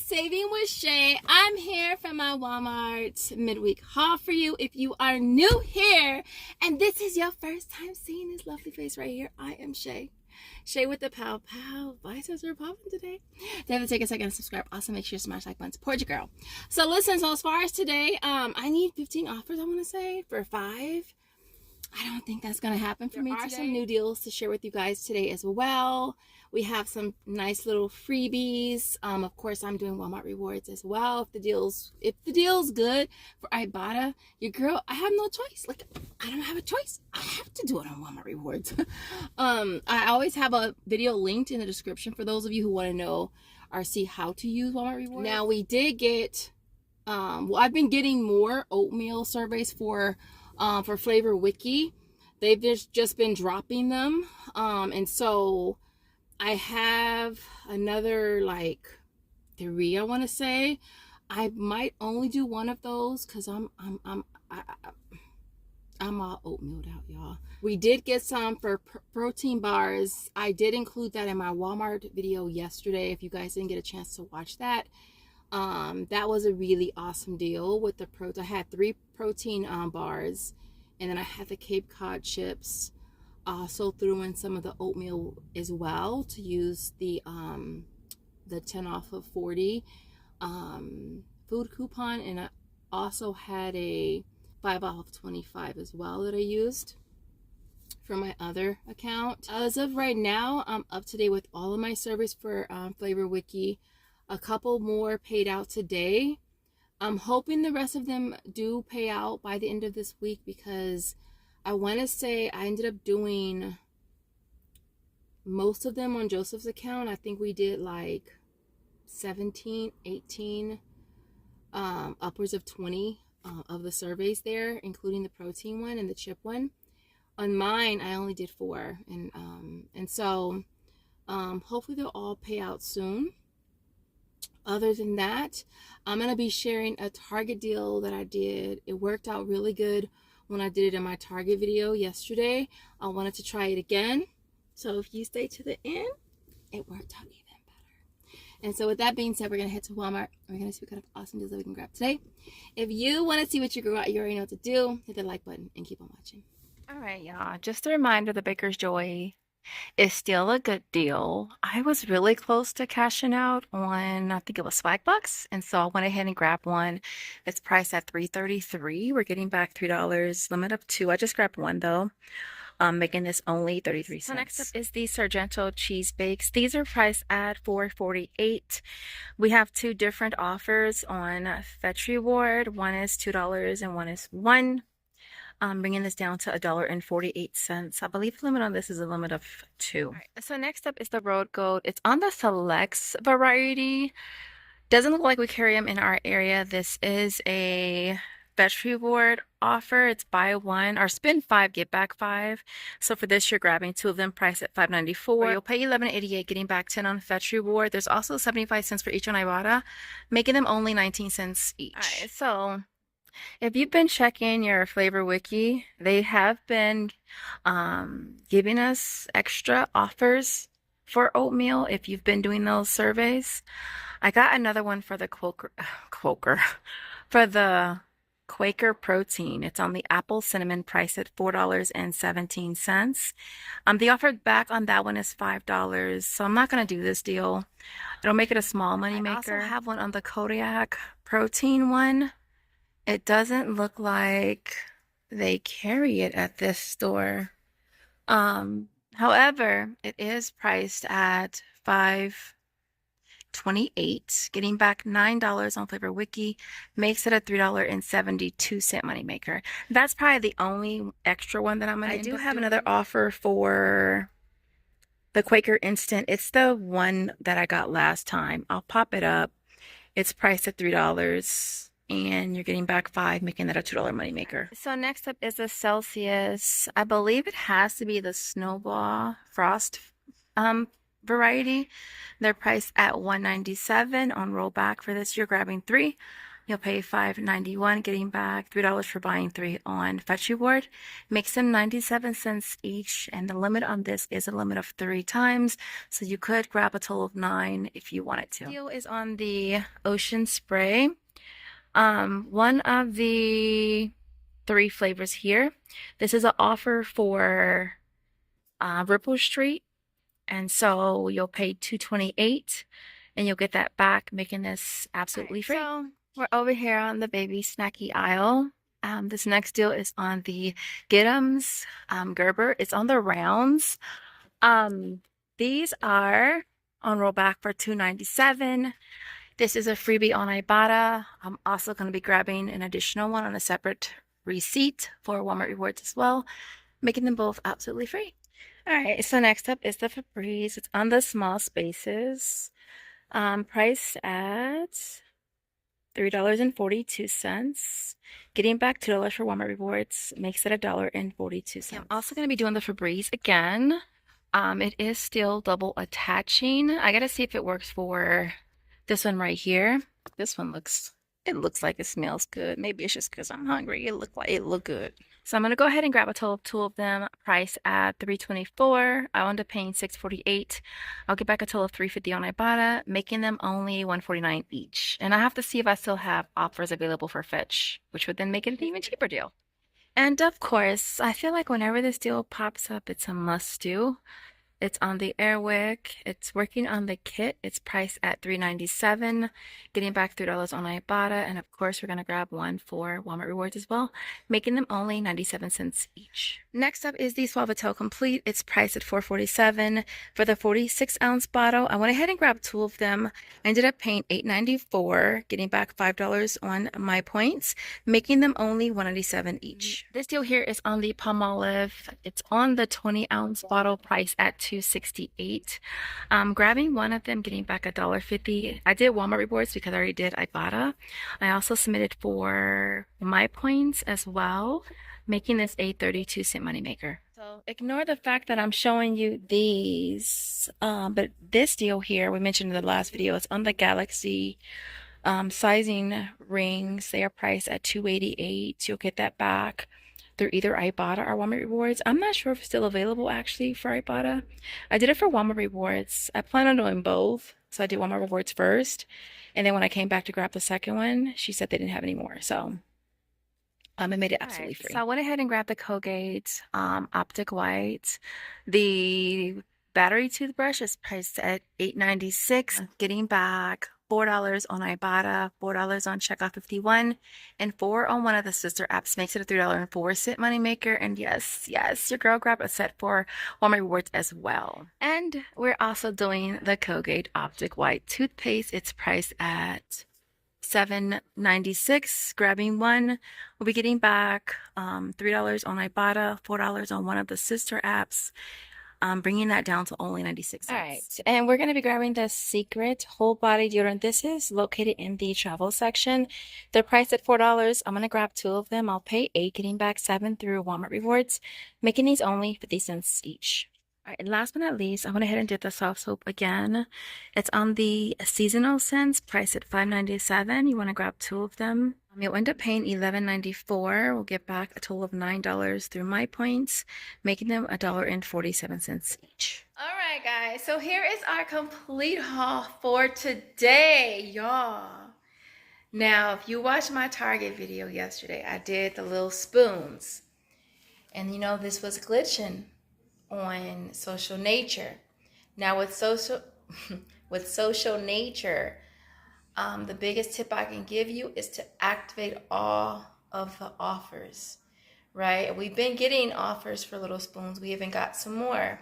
Saving with Shay. I'm here for my Walmart midweek haul for you. If you are new here and this is your first time seeing this lovely face right here, I am Shay. Shay with the pow pow. Biceps are popping today. They have to take a second to subscribe. Also, make sure you smash like button. Support your girl. So listen, so as far as today, I need 15 offers, I want to say, for 5. I don't think that's going to happen for me today. There are some new deals to share with you guys today as well. We have some nice little freebies. Of course, I'm doing Walmart rewards as well. If the deal's good for Ibotta, your girl, I have no choice. Like, I don't have a choice. I have to do it on Walmart rewards. I always have a video linked in the description for those of you who want to know or see how to use Walmart rewards. Now, we did get, well, I've been getting more oatmeal surveys for Flavor Wiki. They've just been dropping them, and so I have another like 3, I want to say. I might only do one of those because I'm all oatmealed out, y'all. We did get some for protein bars. I did include that in my Walmart video yesterday. If you guys didn't get a chance to watch that, that was a really awesome deal with the I had 3 protein bars, and then I had the Cape Cod chips. Also threw in some of the oatmeal as well to use the 10 off of 40 food coupon, and I also had a 5 off of 25 as well that I used for my other account. As of right now, I'm up to date with all of my surveys for Flavor Wiki. A couple more paid out today. I'm hoping the rest of them do pay out by the end of this week, because I want to say I ended up doing most of them on Joseph's account. I think we did like 17, 18, upwards of 20 of the surveys there, including the protein one and the chip one. On mine, I only did 4, and so hopefully they'll all pay out soon. Other than that, I'm going to be sharing a Target deal that I did. It worked out really good when I did it in my Target video yesterday. I wanted to try it again. So if you stay to the end, it worked out even better. And so with that being said, we're going to head to Walmart. We're going to see what kind of awesome deals that we can grab today. If you want to see what you grew out, you already know what to do. Hit the like button and keep on watching. All right, y'all. Just a reminder, the Baker's Joy is still a good deal. I was really close to cashing out on, I think it was Swagbucks, and so I went ahead and grabbed one. It's priced at $3.33. We're getting back $3, limit of 2. I just grabbed one though, making this only 33 cents. So next up is the Sargento cheese bakes. These are priced at $4.48. We have 2 different offers on Fetch Reward. One is $2 and one is $1. Bringing this down to $1.48. I believe the limit on this is a limit of 2. Right, so next up is the Road Gold. It's on the Selects variety. Doesn't look like we carry them in our area. This is a Fetch Reward offer. It's buy 1 or spend 5, get back 5. So for this, you're grabbing 2 of them, priced at $5.94. You'll pay $11.88, getting back 10 on Fetch Reward. There's also 75 cents for each on Ibotta, making them only 19 cents each. All right, so if you've been checking your Flavor Wiki, they have been giving us extra offers for oatmeal if you've been doing those surveys. I got another one for the for the Quaker protein. It's on the apple cinnamon, price at $4.17. The offer back on that one is $5, so I'm not going to do this deal. It'll make it a small money maker. I also have one on the Kodiak protein one. It doesn't look like they carry it at this store. However, it is priced at $5.28, getting back $9 on Flavor Wiki, makes it a $3.72 moneymaker. That's probably the only extra one that I'm going to do. I do have another offer for the Quaker Instant. It's the one that I got last time. I'll pop it up. It's priced at $3. And you're getting back 5, making that a $2 moneymaker. So next up is the Celsius. I believe it has to be the Snowball Frost variety. They're priced at $1.97 on rollback. For this, you're grabbing 3, You'll pay $5.91, getting back $3 for buying 3 on Fetch Reward. Makes them 97 cents each, and the limit on this is a limit of 3 times, so you could grab a total of 9 if you wanted to. The deal is on the Ocean Spray. One of the 3 flavors here. This is an offer for Ripple Street, and so you'll pay $2.28 and you'll get that back, making this absolutely free. So we're over here on the baby snacky aisle. This next deal is on the Get'ems Gerber. It's on the rounds. These are on rollback for $2.97. This is a freebie on Ibotta. I'm also going to be grabbing an additional one on a separate receipt for Walmart Rewards as well, making them both absolutely free. All right, so next up is the Febreze. It's on the small spaces, priced at $3.42. Getting back $2 for Walmart Rewards makes it $1.42. I'm also going to be doing the Febreze again. It is still double attaching. I got to see if it works for this one right here. This one looks like it smells good. Maybe it's just because I'm hungry. It looked good. So I'm gonna go ahead and grab a total of 2 of them, priced at $3.24. I wound up paying $6.48. I'll get back a total of $3.50 on Ibotta, making them only $1.49 each. And I have to see if I still have offers available for Fetch, which would then make it an even cheaper deal. And of course, I feel like whenever this deal pops up, it's a must-do. It's on the Airwick. It's working on the kit. It's priced at $3.97, getting back $3 on Ibotta, and of course we're gonna grab one for Walmart Rewards as well, making them only 97 cents each. Next up is the Suavitel Complete. It's priced at $4.47 for the 46-ounce bottle. I went ahead and grabbed 2 of them. I ended up paying $8.94, getting back $5 on my points, making them only $1.97 each. This deal here is on the Palmolive. It's on the 20-ounce bottle, priced at $2.68. Grabbing one of them, getting back $1.50. I did Walmart Rewards because I already did Ibotta. I also submitted for my points as well, making this a 32-cent moneymaker. So ignore the fact that I'm showing you these, but this deal here we mentioned in the last video, it's on the Galaxy sizing rings. They are priced at $2.88. You'll get that back through either Ibotta or Walmart Rewards. I'm not sure if it's still available actually for Ibotta. I did it for Walmart Rewards. I plan on doing both. So I did Walmart Rewards first. And then when I came back to grab the second one, she said they didn't have any more. So it made it absolutely free. So I went ahead and grabbed the Colgate Optic White. The battery toothbrush is priced at $8.96, getting back $4 on Ibotta, $4 on Checkout 51, and $4 on one of the sister apps makes it a $3.04 moneymaker. And yes, your girl grabbed a set for Walmart Rewards as well. And we're also doing the Colgate Optic White toothpaste. It's priced at $7.96. Grabbing one, we'll be getting back $3 on Ibotta, $4 on one of the sister apps, bringing that down to only 96 cents. All right, and we're going to be grabbing the Secret Whole Body Deodorant. This is located in the travel section. They're priced at $4. I'm going to grab 2 of them. I'll pay $8, getting back $7 through Walmart Rewards, making these only 50 cents each. All right, and last but not least, I went ahead and did the soft soap again. It's on the seasonal scents, priced at $5.97. You want to grab 2 of them. You'll end up paying $11.94. We'll get back a total of $9 through my points, making them $1.47 each. All right, guys. So here is our complete haul for today, y'all. Now, if you watched my Target video yesterday, I did the little spoons. And you know, this was glitching on Social Nature. Now with Social Nature, the biggest tip I can give you is to activate all of the offers, right? We've been getting offers for little spoons. We even got some more.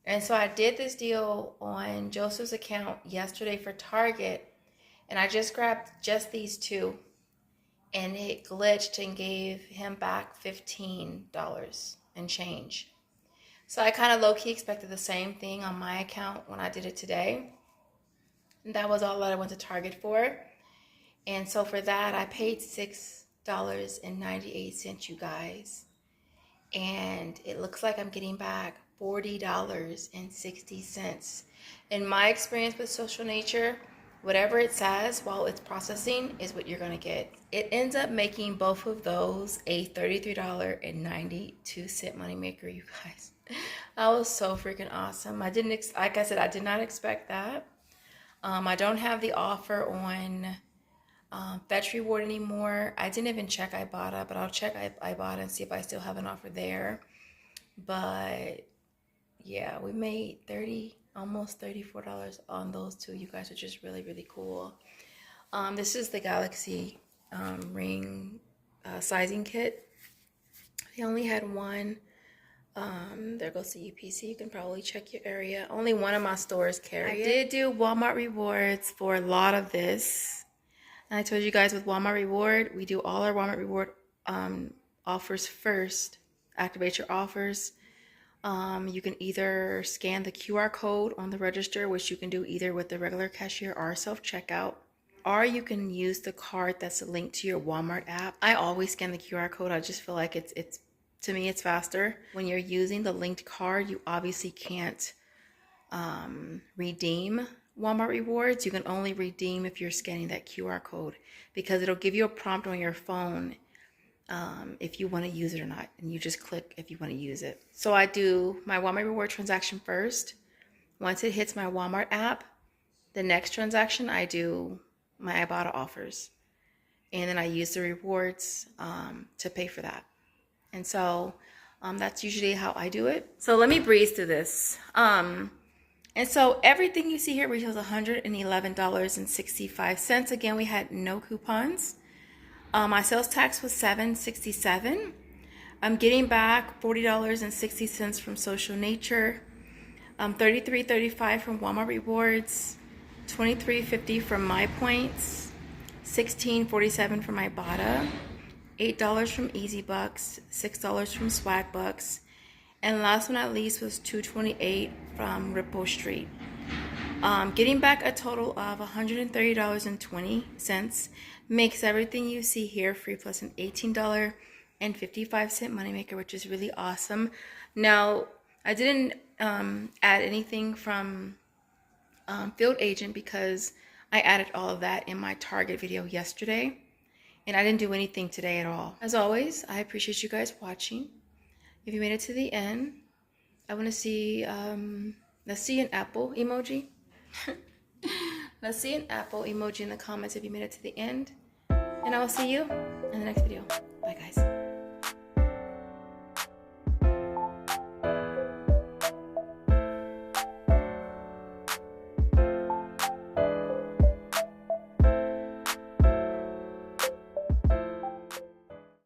And so I did this deal on Joseph's account yesterday for Target, and I just grabbed just these 2, and it glitched and gave him back $15 and change. So I kind of low-key expected the same thing on my account when I did it today. And that was all that I went to Target for. And so for that, I paid $6.98, you guys. And it looks like I'm getting back $40.60. In my experience with Social Nature, whatever it says while it's processing is what you're gonna get. It ends up making both of those a $33.92 moneymaker, you guys. That was so freaking awesome. Like I said, I did not expect that. I don't have the offer on Fetch Reward anymore. I didn't even check Ibotta, but I'll check Ibotta and see if I still have an offer there. But yeah, we made almost $34 on those two, you guys, which is really, really cool. This is the Galaxy ring sizing kit. They only had one. There goes the UPC. You can probably check your area. Only one of my stores carry it. I did do Walmart rewards for a lot of this. And I told you guys with Walmart reward, we do all our Walmart reward offers first. Activate your offers. You can either scan the QR code on the register, which you can do either with the regular cashier or self-checkout, or you can use the card that's linked to your Walmart app. I always scan the QR code. I just feel like it's to me, it's faster. When you're using the linked card, you obviously can't redeem Walmart rewards. You can only redeem if you're scanning that QR code, because it'll give you a prompt on your phone if you want to use it or not, and you just click if you want to use it. So I do my Walmart reward transaction first. Once it hits my Walmart app, the next transaction I do my Ibotta offers, and then I use the rewards to pay for that. And so that's usually how I do it. So let me breeze through this. And so everything you see here retails $111.65. Again, we had no coupons. My sales tax was $7.67. I'm getting back $40.60 from Social Nature, $33.35 from Walmart Rewards, $23.50 from My Points, $16.47 from Ibotta, $8 from Bucks, $6 from Swagbucks, and last but not least was $2.28 from Ripple Street. Getting back a total of $130.20 makes everything you see here free, plus an $18.55 moneymaker, which is really awesome. Now, I didn't add anything from Field Agent because I added all of that in my Target video yesterday, and I didn't do anything today at all. As always, I appreciate you guys watching. If you made it to the end, I want to see, let's see an apple emoji. Let's see an apple emoji in the comments if you made it to the end. And I will see you in the next video. Bye, guys.